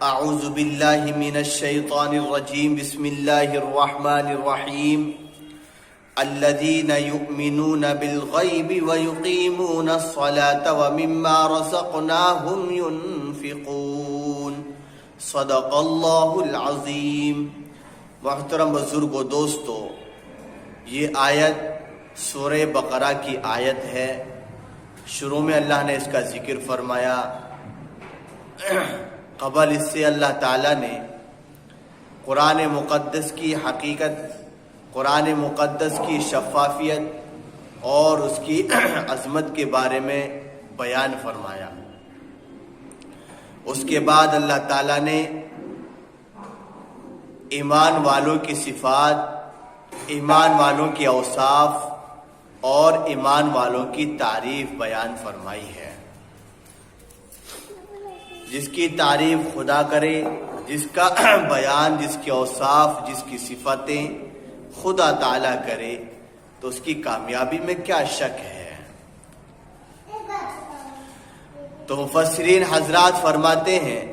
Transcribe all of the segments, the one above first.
اعوذ باللہ من الشیطان الرجیم بسم اللہ الرحمن الرحیم الذین یؤمنون بالغیب ویقیمون الصلاة ومما رزقناہم ینفقون صدق اللہ العظیم۔ محترم بزرگ و دوستو، یہ آیت سورہ بقرہ کی آیت ہے۔ شروع میں اللہ نے اس کا ذکر فرمایا، قبل اس سے اللہ تعالیٰ نے قرآن مقدس کی حقیقت، قرآن مقدس کی شفافیت اور اس کی عظمت کے بارے میں بیان فرمایا۔ اس کے بعد اللہ تعالیٰ نے ایمان والوں کی صفات، ایمان والوں کی اوصاف اور ایمان والوں کی تعریف بیان فرمائی ہے۔ جس کی تعریف خدا کرے، جس کا بیان، جس کے اوصاف، جس کی صفتیں خدا تعالیٰ کرے، تو اس کی کامیابی میں کیا شک ہے۔ تو مفسرین حضرات فرماتے ہیں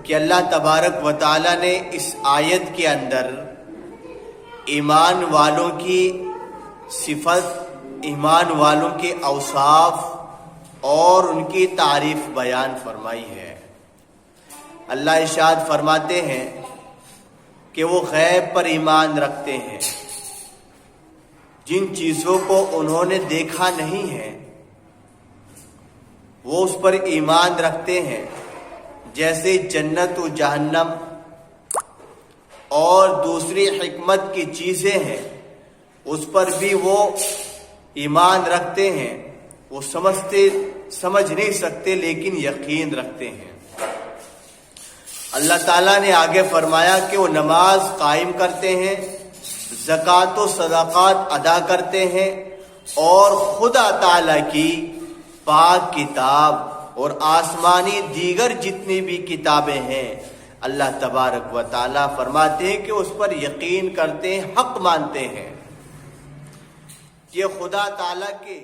کہ اللہ تبارک و تعالیٰ نے اس آیت کے اندر ایمان والوں کی صفت، ایمان والوں کے اوصاف اور ان کی تعریف بیان فرمائی ہے۔ اللہ ارشاد فرماتے ہیں کہ وہ غیب پر ایمان رکھتے ہیں، جن چیزوں کو انہوں نے دیکھا نہیں ہے وہ اس پر ایمان رکھتے ہیں، جیسے جنت و جہنم اور دوسری حکمت کی چیزیں ہیں، اس پر بھی وہ ایمان رکھتے ہیں۔ وہ سمجھ نہیں سکتے لیکن یقین رکھتے ہیں۔ اللہ تعالیٰ نے آگے فرمایا کہ وہ نماز قائم کرتے ہیں، زکوٰۃ و صدقات ادا کرتے ہیں اور خدا تعالیٰ کی پاک کتاب اور آسمانی دیگر جتنی بھی کتابیں ہیں، اللہ تبارک و تعالیٰ فرماتے ہیں کہ اس پر یقین کرتے ہیں، حق مانتے ہیں۔ یہ خدا تعالیٰ کے